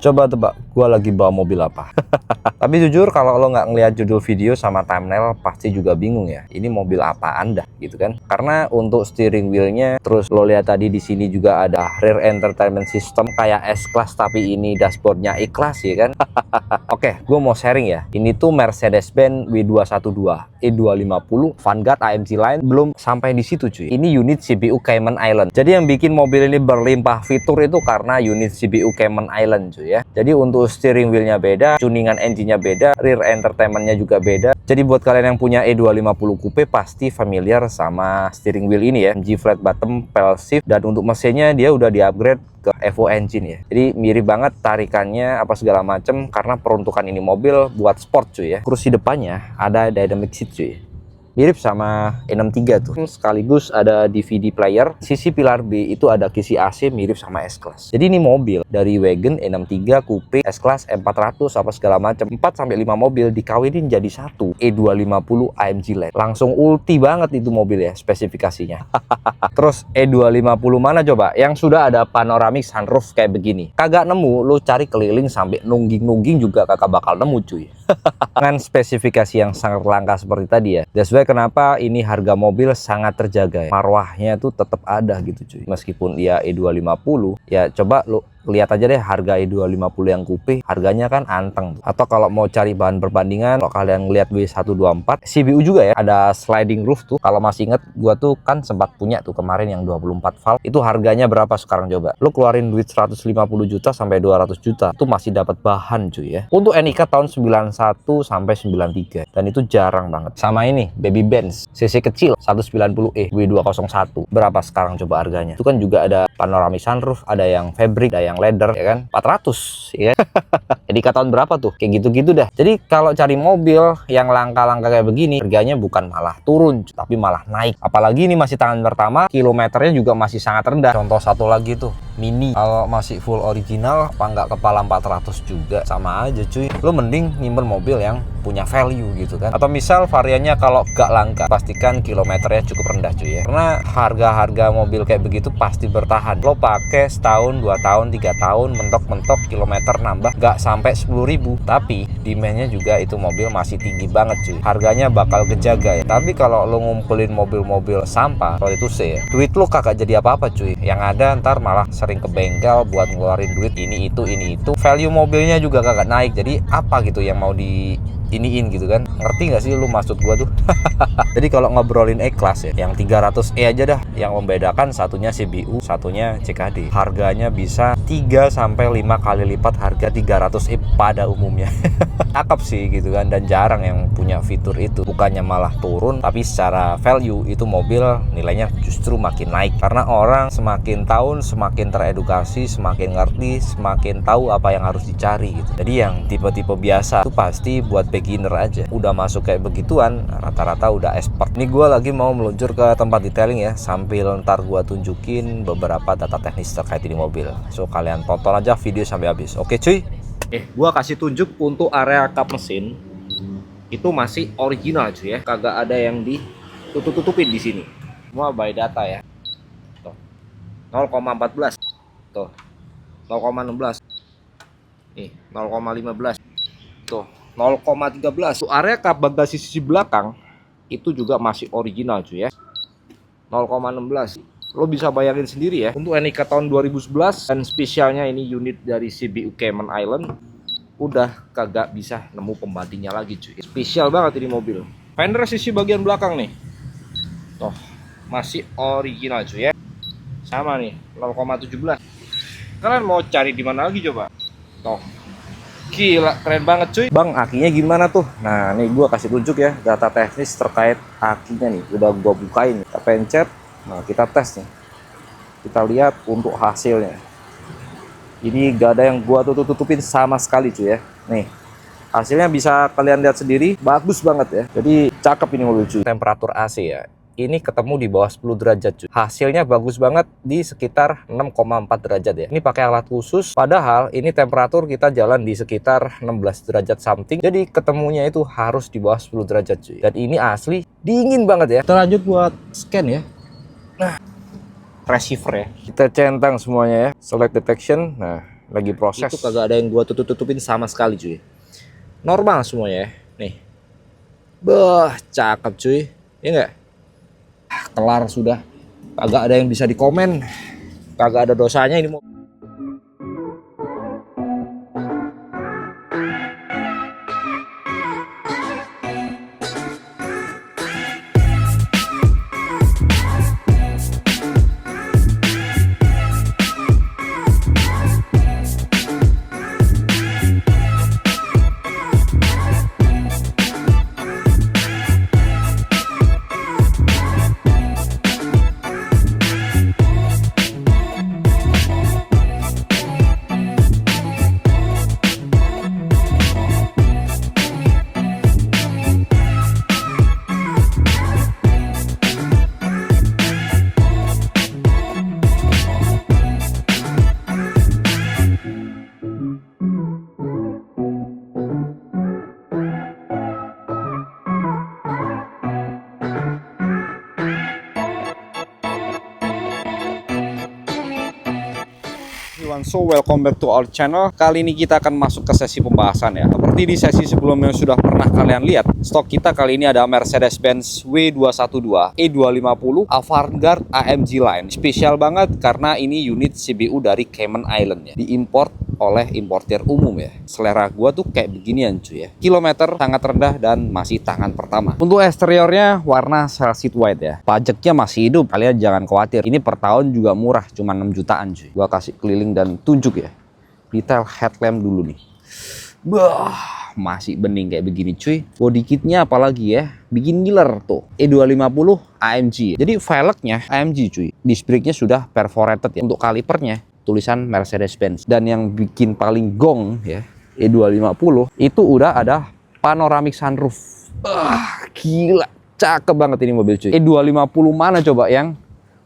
Coba tebak, gua lagi bawa mobil apa? Tapi jujur kalau lo nggak ngelihat judul video sama thumbnail pasti juga bingung ya. Ini mobil apaan dah gitu kan? Karena untuk steering wheelnya, terus lo lihat tadi di sini juga ada rear entertainment system kayak S-Class tapi ini dashboardnya E-Class ya kan? Oke, gue mau sharing ya. Ini tuh Mercedes-Benz W212 E250 Vanguard AMG Line, belum sampai di situ cuy. Ini unit CPU Cayman Island. Jadi yang bikin mobil ini berlimpah fitur itu karena unit CPU Cayman Island cuy ya. Jadi untuk steering wheelnya beda, tuningan engine-nya beda, rear entertainment-nya juga beda. Jadi buat kalian yang punya E250 Coupe pasti familiar sama steering wheel ini ya. MG flat bottom, pedal shift, dan untuk mesinnya dia udah di-upgrade ke Evo engine ya. Jadi mirip banget tarikannya apa segala macem karena peruntukan ini mobil buat sport cuy ya. Kursi depannya ada dynamic seat cuy. Mirip sama E63 tuh. Sekaligus ada DVD player. Sisi pilar B itu ada kisi AC mirip sama S-Class. Jadi ini mobil dari wagon E63, Coupe, S-Class, M400 apa segala macam. 4-5 mobil dikawinin jadi satu E250 AMG Line. Langsung ulti banget itu mobil ya spesifikasinya. Terus E250 mana coba? Yang sudah ada panoramic sunroof kayak begini. Kagak nemu, lo cari keliling sampai nungging-nungging juga kagak bakal nemu cuy. Dengan spesifikasi yang sangat langka seperti tadi ya. That's why kenapa ini harga mobil sangat terjaga ya. Marwahnya tuh tetap ada gitu cuy. Meskipun dia E250, ya coba lo lihat aja deh harga E250 yang Coupe, harganya kan anteng. Atau kalau mau cari bahan perbandingan, kalau kalian ngeliat W124 CBU juga ya, ada sliding roof tuh. Kalau masih inget, gua tuh kan sempat punya tuh kemarin yang 24 valve. Itu harganya berapa sekarang coba? Lu keluarin duit 150 juta sampai 200 juta, itu masih dapat bahan cuy ya. Untuk NIK tahun 91 sampai 93, dan itu jarang banget. Sama ini Baby Benz CC kecil 190E W201, berapa sekarang coba harganya? Itu kan juga ada panoramic sunroof, ada yang fabric, ada yang leather ya kan, 400 ya. Jadi tahun berapa tuh, kayak gitu-gitu dah. Jadi kalau cari mobil yang langka-langka kayak begini, harganya bukan malah turun tapi malah naik. Apalagi ini masih tangan pertama, kilometernya juga masih sangat rendah. Contoh satu lagi tuh Mini, kalau masih full original apa nggak kepala 400 juga, sama aja cuy. Lo mending nyimpen mobil yang punya value gitu kan. Atau misal variannya kalau gak langka, pastikan kilometernya cukup rendah cuy ya. Karena harga-harga mobil kayak begitu pasti bertahan. Lo pakai setahun, 2 tahun, 3 tahun, mentok-mentok kilometer nambah gak sampai 10.000, tapi demandnya juga itu mobil masih tinggi banget cuy. Harganya bakal kejaga ya. Tapi kalau lo ngumpulin mobil-mobil sampah, kalau itu sih ya, duit lo kagak jadi apa-apa cuy. Yang ada ntar malah sering ke bengkel buat ngeluarin duit ini itu. Value mobilnya juga kagak naik. Jadi apa gitu yang mau di iniin gitu kan, ngerti nggak sih lu maksud gua tuh? Jadi kalau ngobrolin E-Class ya, yang 300E aja dah, yang membedakan satunya CBU, satunya CKD. Harganya bisa 3-5 kali lipat harga 300E pada umumnya. Cakep sih gitu kan, dan jarang yang punya fitur itu. Bukannya malah turun, tapi secara value itu mobil nilainya justru makin naik. Karena orang semakin tahun semakin teredukasi, semakin ngerti, semakin tahu apa yang harus dicari gitu. Jadi yang tipe-tipe biasa itu pasti buat beginner aja. Udah masuk kayak begituan, rata-rata udah expert. Ini gue lagi mau meluncur ke tempat detailing ya, sambil ntar gue tunjukin beberapa data teknis terkait ini mobil. So kalian tonton aja video sampai habis. Oke cuy. Gua kasih tunjuk untuk area kap mesin itu masih original cuy ya, kagak ada yang ditutup-tutupin di sini. Semua by data ya. Tuh. 0,14. Tuh. 0,16. Nih, 0,15. Tuh, 0,13. Tuh, area kap bagasi sisi belakang itu juga masih original cuy ya. 0,16. Lo bisa bayangin sendiri ya, untuk NIK tahun 2011 dan spesialnya ini unit dari CBU Cayman Island, udah kagak bisa nemu pembandingnya lagi cuy. Spesial banget ini mobil. Fender sisi bagian belakang nih, tuh masih original cuy ya, sama nih 0,17. Kalian mau cari di mana lagi coba? Tuh, gila keren banget cuy. Bang, akinya gimana tuh? Nah nih gua kasih tunjuk ya data teknis terkait akinya nih, udah gua bukain, kita pencet. Nah kita tes nih, kita lihat untuk hasilnya. Ini gak ada yang gua tutupin sama sekali cuy ya. Nih hasilnya bisa kalian lihat sendiri, bagus banget ya. Jadi cakep ini mobil cuy. Temperatur AC ya, ini ketemu di bawah 10 derajat cuy. Hasilnya bagus banget di sekitar 6,4 derajat ya. Ini pakai alat khusus, padahal ini temperatur kita jalan di sekitar 16 derajat something. Jadi ketemunya itu harus di bawah 10 derajat cuy. Dan ini asli dingin banget ya. Kita lanjut buat scan ya. Nah, receiver ya, kita centang semuanya ya, select detection. Nah lagi proses. Itu kagak ada yang gua tutupin sama sekali cuy. Normal semuanya ya. Nih. Bah, cakep cuy. Ya enggak? Kelar sudah. Kagak ada yang bisa dikomen. Kagak ada dosanya ini mau. So welcome back to our channel. Kali ini kita akan masuk ke sesi pembahasan ya. Seperti di sesi sebelumnya sudah pernah kalian lihat, stok kita kali ini ada Mercedes-Benz W212, E250, Avantgarde AMG Line. Spesial banget karena ini unit CBU dari Cayman Island ya. Diimport oleh importir umum ya. Selera gua tuh kayak beginian cuy ya. Kilometer sangat rendah dan masih tangan pertama. Untuk eksteriornya warna Celsius White ya. Pajaknya masih hidup, kalian jangan khawatir. Ini per tahun juga murah, cuma 6 jutaan cuy. Gua kasih keliling dan tunjuk ya. Detail headlamp dulu nih. Bah, masih bening kayak begini cuy. Body kitnya apalagi ya, bikin giler tuh. E250 AMG. Jadi velgnya AMG cuy. Disc brake-nya sudah perforated ya. Untuk kalipernya tulisan Mercedes-Benz. Dan yang bikin paling gong ya, E250 itu udah ada panoramic sunroof. Gila, cakep banget ini mobil cuy. E250 mana coba yang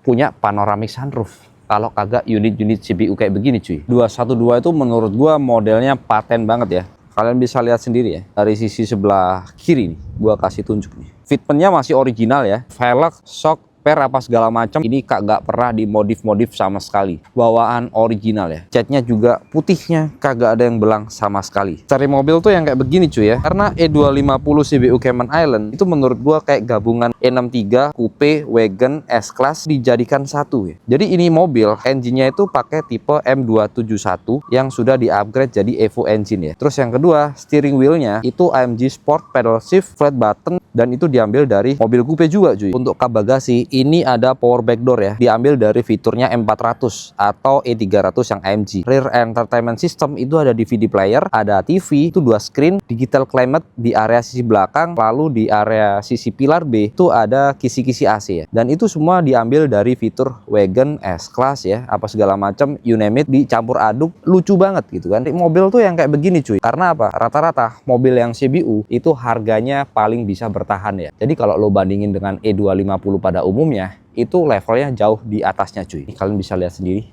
punya panoramic sunroof? Kalau kagak unit-unit CBU kayak begini cuy. 212 itu menurut gua modelnya paten banget ya. Kalian bisa lihat sendiri ya. Dari sisi sebelah kiri nih, gua kasih tunjuk nih. Fitmentnya masih original ya. Velg, shock, per apa segala macam ini kagak pernah dimodif-modif sama sekali. Bawaan original ya. Catnya juga putihnya kagak ada yang belang sama sekali. Cari mobil tuh yang kayak begini cuy ya. Karena E250 CBU Cayman Island itu menurut gua kayak gabungan E63, Coupe, Wagon, S-Class dijadikan satu ya. Jadi ini mobil engine-nya itu pakai tipe M271 yang sudah di-upgrade jadi Evo engine ya. Terus yang kedua, steering wheel-nya itu AMG Sport pedal shift flat button dan itu diambil dari mobil coupe juga cuy. Untuk kap bagasi ini ada power backdoor ya, diambil dari fiturnya M400 atau E300 yang AMG. Rear entertainment system itu ada DVD player, ada TV, itu 2 screen, digital climate di area sisi belakang, lalu di area sisi pilar B itu ada kisi-kisi AC ya. Dan itu semua diambil dari fitur Wagon, S-Class ya, apa segala macam, you name it, dicampur aduk, lucu banget gitu kan. Mobil tuh yang kayak begini cuy. Karena apa? Rata-rata mobil yang CBU itu harganya paling bisa bertahan ya. Jadi kalau lo bandingin dengan E250 pada umumnya, itu levelnya jauh di atasnya cuy. Kalian bisa lihat sendiri.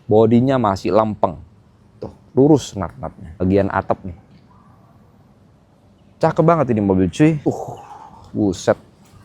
Bodinya masih lempeng. Tuh, lurus nat-natnya. Bagian atap nih. Cakep banget ini mobil cuy. Buset.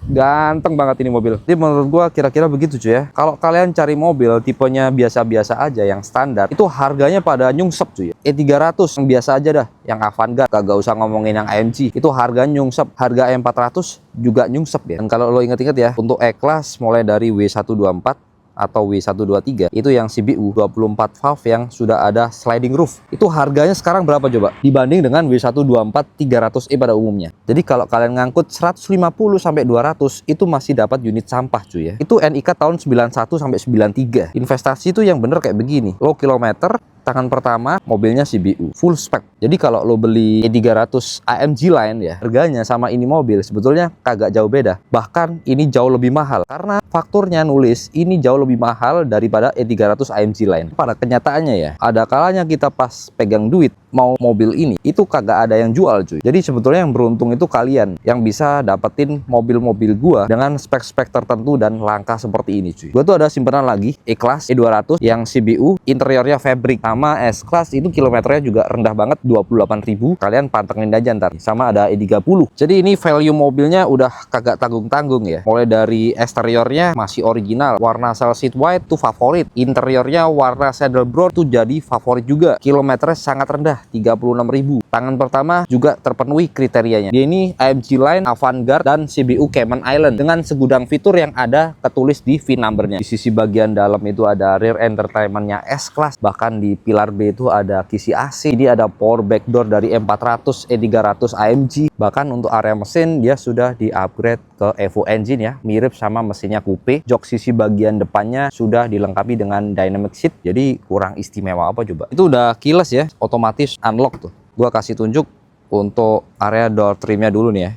Ganteng banget ini mobil. Jadi menurut gua kira-kira begitu cuy ya. Kalau kalian cari mobil tipenya biasa-biasa aja yang standar, itu harganya pada nyungsep cuy. E300 yang biasa aja dah, yang Avantgarde, kagak usah ngomongin yang AMG. Itu harganya nyungsep. Harga E400 juga nyungsep ya. Dan kalau lo inget-inget ya, untuk E-Class mulai dari W124 atau W123 itu yang CBU 24 valve yang sudah ada sliding roof. Itu harganya sekarang berapa coba? Dibanding dengan W124 300e pada umumnya. Jadi kalau kalian ngangkut 150 sampai 200 itu masih dapat unit sampah cuy ya. Itu NIK tahun 91 sampai 93. Investasi itu yang bener kayak begini. Low kilometer, tangan pertama, mobilnya CBU full spec. Jadi kalau lo beli E300 AMG Line ya, harganya sama ini mobil sebetulnya kagak jauh beda. Bahkan ini jauh lebih mahal karena fakturnya nulis ini jauh lebih mahal daripada E300 AMG Line. Pada kenyataannya ya, ada kalanya kita pas pegang duit mau mobil ini itu kagak ada yang jual cuy. Jadi sebetulnya yang beruntung itu kalian yang bisa dapetin mobil-mobil gua dengan spek-spek tertentu dan langka seperti ini cuy. Gua tuh ada simpanan lagi E-Class E200 yang CBU, interiornya fabric, sama S-Class itu kilometernya juga rendah banget 28.000. Kalian pantengin aja ntar. Sama ada E30. Jadi ini value mobilnya udah kagak tanggung-tanggung ya. Mulai dari eksteriornya masih original, warna cell sheet white tuh favorit, interiornya warna saddle brown tuh jadi favorit juga. Kilometernya sangat rendah 36.000. Tangan pertama juga terpenuhi kriterianya. Dia ini AMG Line, Avantgarde, dan CBU Cayman Island dengan segudang fitur yang ada ketulis di VIN numbernya. Di sisi bagian dalam itu ada rear entertainmentnya S-Class, bahkan di pilar B itu ada kisi AC. Ini ada power backdoor dari M400, E300 AMG. Bahkan untuk area mesin dia sudah di-upgrade ke Evo engine ya, mirip sama mesinnya coupe. Jok sisi bagian depannya sudah dilengkapi dengan dynamic seat, jadi kurang istimewa apa coba. Itu udah keyless ya, otomatis unlock tuh. Gua kasih tunjuk untuk area door trimnya dulu nih ya.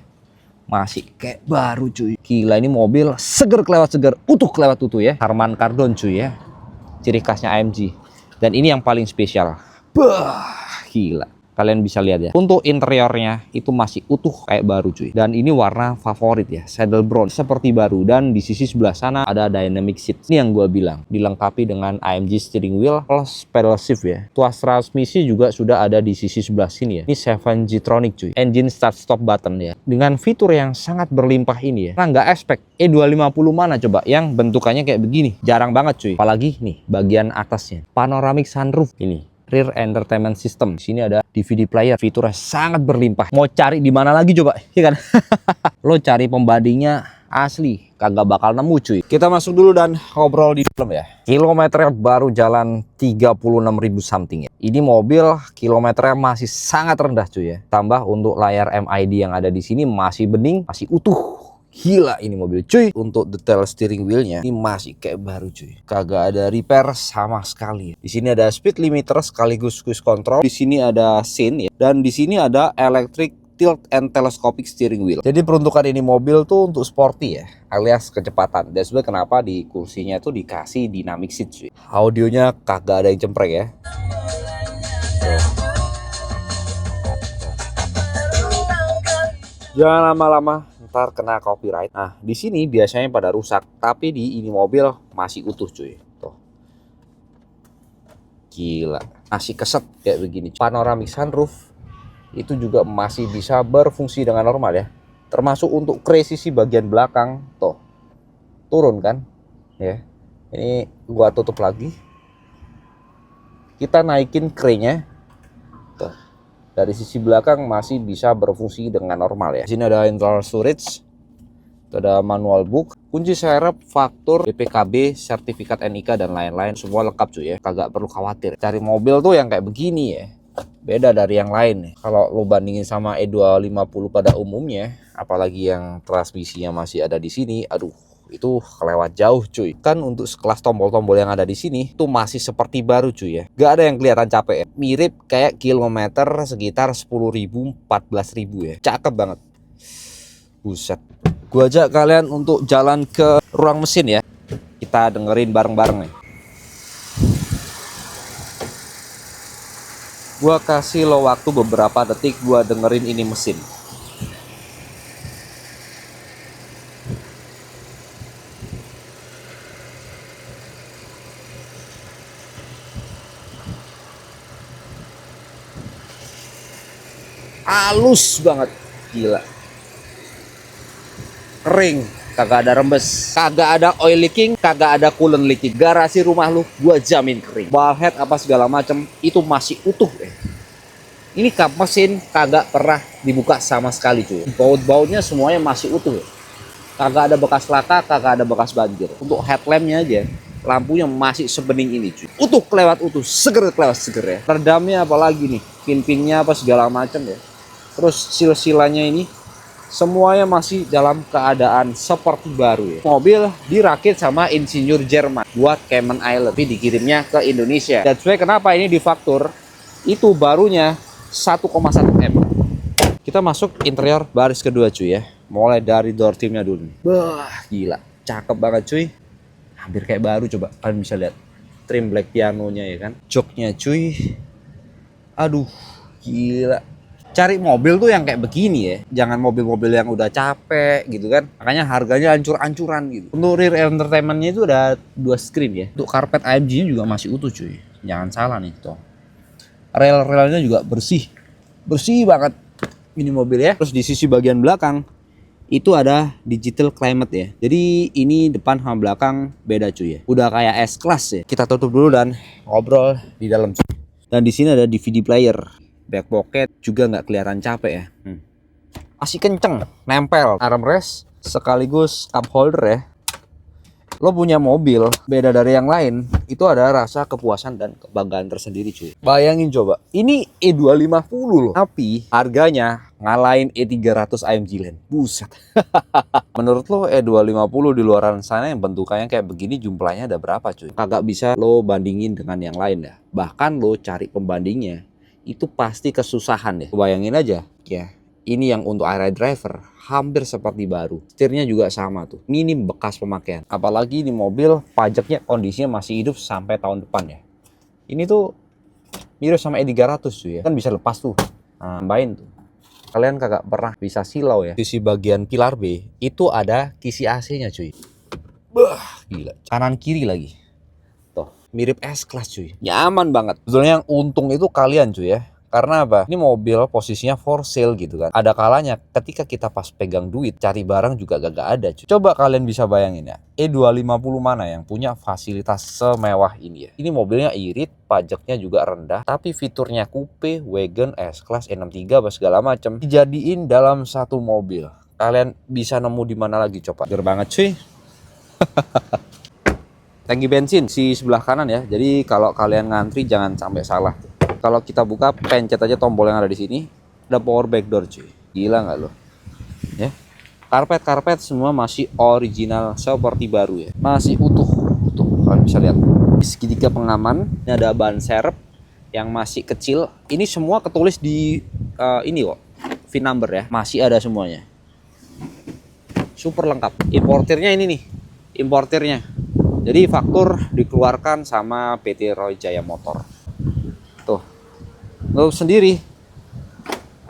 Masih kayak baru cuy. Gila, ini mobil seger kelewat seger, utuh kelewat utuh ya. Harman Kardon cuy ya, ciri khasnya AMG. Dan ini yang paling spesial. Bah, gila. Kalian bisa lihat ya, untuk interiornya itu masih utuh kayak baru cuy. Dan ini warna favorit ya, saddle brown seperti baru. Dan di sisi sebelah sana ada dynamic seat. Ini yang gue bilang, dilengkapi dengan AMG steering wheel plus pedal shift ya. Tuas transmisi juga sudah ada di sisi sebelah sini ya. Ini 7G-tronic cuy, engine start stop button ya, dengan fitur yang sangat berlimpah ini ya. Nah nggak expect E250 mana coba yang bentukannya kayak begini, jarang banget cuy. Apalagi nih bagian atasnya, panoramic sunroof ini. Rear entertainment system. Di sini ada DVD player, fiturnya sangat berlimpah. Mau cari di mana lagi coba, ya kan? Lo cari pembandingnya asli kagak bakal nemu cuy. Kita masuk dulu dan ngobrol di dalam ya. Kilometernya baru jalan 36.000 something ya. Ini mobil kilometernya masih sangat rendah cuy ya. Tambah untuk layar MID yang ada di sini masih bening, masih utuh. Gila ini mobil cuy. Untuk detail steering wheelnya ini masih kayak baru cuy. Kagak ada repair sama sekali. Di sini ada speed limiter sekaligus cruise control. Di sini ada scene ya. Dan di sini ada electric tilt and telescopic steering wheel. Jadi peruntukan ini mobil tuh untuk sporty ya, alias kecepatan. Dan sebenarnya kenapa di kursinya tuh dikasih dynamic seat cuy. Audionya kagak ada yang cempreng ya. Jangan lama-lama, ntar kena copyright. Nah, di sini biasanya pada rusak, tapi di ini mobil masih utuh cuy. Tuh. Gila, masih keset kayak begini. Panoramic sunroof itu juga masih bisa berfungsi dengan normal ya. Termasuk untuk sisi bagian belakang, tuh. Turun kan? Ya. Ini gua tutup lagi. Kita naikin krennya. Tuh. Dari sisi belakang masih bisa berfungsi dengan normal ya. Di sini ada internal storage, ada manual book, kunci serep, faktur, BPKB, sertifikat NIK dan lain-lain, semua lengkap cuy ya. Kagak perlu khawatir. Cari mobil tuh yang kayak begini ya, beda dari yang lain ya. Kalau lo bandingin sama E250 pada umumnya, apalagi yang transmisinya masih ada di sini, aduh, itu kelewat jauh cuy. Kan untuk sekelas tombol-tombol yang ada di sini tuh masih seperti baru cuy ya. Gak ada yang kelihatan capek ya. Mirip kayak kilometer sekitar 10.000 14.000 ya. Cakep banget. Buset. Gua ajak kalian untuk jalan ke ruang mesin ya. Kita dengerin bareng-bareng nih. Gua kasih lo waktu beberapa detik gua dengerin ini mesin. Halus banget, gila. Kering, kagak ada rembes, kagak ada oil leaking, kagak ada coolant leaking. Garasi rumah lu gua jamin kering. Bulkhead apa segala macem itu masih utuh deh. Ini kap mesin kagak pernah dibuka sama sekali cuy. Baut-bautnya semuanya masih utuh. Kagak ada bekas laka, kagak ada bekas banjir. Untuk headlampnya aja, lampunya masih sebening ini cuy. Utuh kelewat utuh, seger kelewat seger ya. Redamnya apalagi nih, pin-pinnya apa segala macam ya. Terus silsilanya ini semuanya masih dalam keadaan seperti baru ya. Mobil dirakit sama insinyur Jerman buat Cayman Island, tapi dikirimnya ke Indonesia. Dan sebenarnya kenapa ini difaktur? Itu barunya 1,1 M. Kita masuk interior baris kedua cuy ya. Mulai dari door trimnya dulu. Wah gila, cakep banget cuy. Hampir kayak baru coba. Kalian bisa lihat trim black pianonya ya kan. Joknya cuy. Aduh, Gila. Cari mobil tuh yang kayak begini ya. Jangan mobil-mobil yang udah capek gitu kan. Makanya harganya hancur-hancuran gitu. Untuk rear entertainment-nya itu ada 2 screen ya. Untuk karpet AMG-nya juga masih utuh cuy. Jangan salah nih tuh. Rel-relnya juga bersih. Bersih banget ini mobil ya. Terus di sisi bagian belakang itu ada digital climate ya. Jadi ini depan sama belakang beda cuy ya. Udah kayak S-Class ya. Kita tutup dulu dan ngobrol di dalam cuy. Dan di sini ada DVD player. Back pocket juga nggak kelihatan capek ya. Masih kenceng, nempel. Armrest sekaligus cup holder ya. Lo punya mobil beda dari yang lain, itu ada rasa kepuasan dan kebanggaan tersendiri cuy. Bayangin coba, ini E250 loh, tapi harganya ngalahin E300 AMG Line. Buset. Menurut lo E250 di luaran sana yang bentukannya kayak begini jumlahnya ada berapa cuy? Kagak bisa lo bandingin dengan yang lain ya. Bahkan lo cari pembandingnya itu pasti kesusahan deh. Bayangin aja ya. Ini yang untuk area driver hampir seperti baru. Setirnya juga sama tuh. Ini bekas pemakaian. Apalagi ini mobil pajaknya kondisinya masih hidup sampai tahun depan ya. Ini tuh mirip sama E300 cuy ya. Kan bisa lepas tuh. Nah, tambahin tuh. Kalian kagak pernah bisa silau ya. Sisi bagian pilar B itu ada kisi AC-nya cuy. Wah, gila. Kanan kiri lagi. Tuh, mirip S-Class cuy. Nyaman banget. Sebetulnya yang untung itu kalian cuy ya. Karena apa? Ini mobil posisinya for sale gitu kan. Ada kalanya ketika kita pas pegang duit, cari barang juga gak ada cuy. Coba kalian bisa bayangin ya. E250 mana yang punya fasilitas semewah ini ya. Ini mobilnya irit, pajaknya juga rendah. Tapi fiturnya coupe, wagon, S-Class, E63, segala macam dijadiin dalam satu mobil. Kalian bisa nemu di mana lagi coba. Ger banget cuy. Tangki bensin si sebelah kanan ya. Jadi kalau kalian ngantri jangan sampai salah. Kalau kita buka, pencet aja tombol yang ada di sini, ada power back door cuy. Gila nggak lo? Ya. Karpet semua masih original seperti baru ya. Masih utuh. Tuh, kalian bisa lihat. Segitiga pengaman, ini ada ban serep yang masih kecil. Ini semua ketulis di ini kok. VIN number ya. Masih ada semuanya. Super lengkap. Importirnya ini nih. Importirnya. Jadi faktur dikeluarkan sama PT Roy Jaya Motor. Tuh, lo sendiri.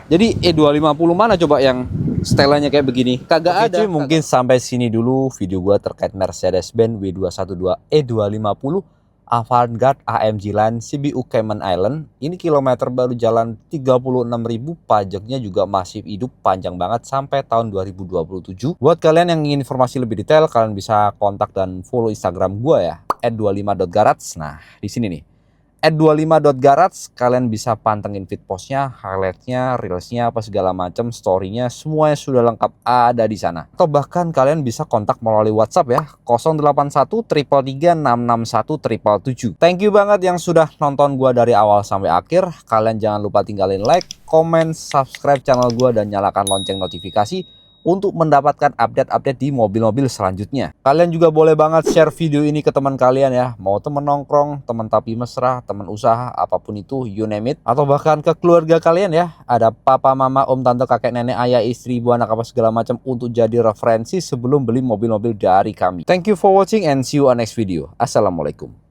Jadi E250 mana coba yang setelannya kayak begini? Kagak ada. Cuy, mungkin sampai sini dulu video gua terkait Mercedes-Benz W212 E250 Avantgarde AMG Line CBU Cayman Island. Ini kilometer baru jalan 36.000, pajaknya juga masih hidup panjang banget sampai tahun 2027. Buat kalian yang ingin informasi lebih detail, kalian bisa kontak dan follow Instagram gua ya, @25.garage. Nah, di sini nih. @25.garage, kalian bisa pantengin feed postnya, highlightnya, reelsnya, apa segala macam, storynya, semuanya sudah lengkap ada di sana. Atau bahkan kalian bisa kontak melalui WhatsApp ya, 081 333 661 777. Thank you banget yang sudah nonton gua dari awal sampai akhir. Kalian jangan lupa tinggalin like, comment, subscribe channel gua dan nyalakan lonceng notifikasi untuk mendapatkan update-update di mobil-mobil selanjutnya. Kalian juga boleh banget share video ini ke teman kalian ya. Mau temen nongkrong, temen tapi mesra, temen usaha, apapun itu, you name it. Atau bahkan ke keluarga kalian ya. Ada papa, mama, om, tante, kakek, nenek, ayah, istri, ibu, anak, apa segala macam untuk jadi referensi sebelum beli mobil-mobil dari kami. Thank you for watching and see you on next video. Assalamualaikum.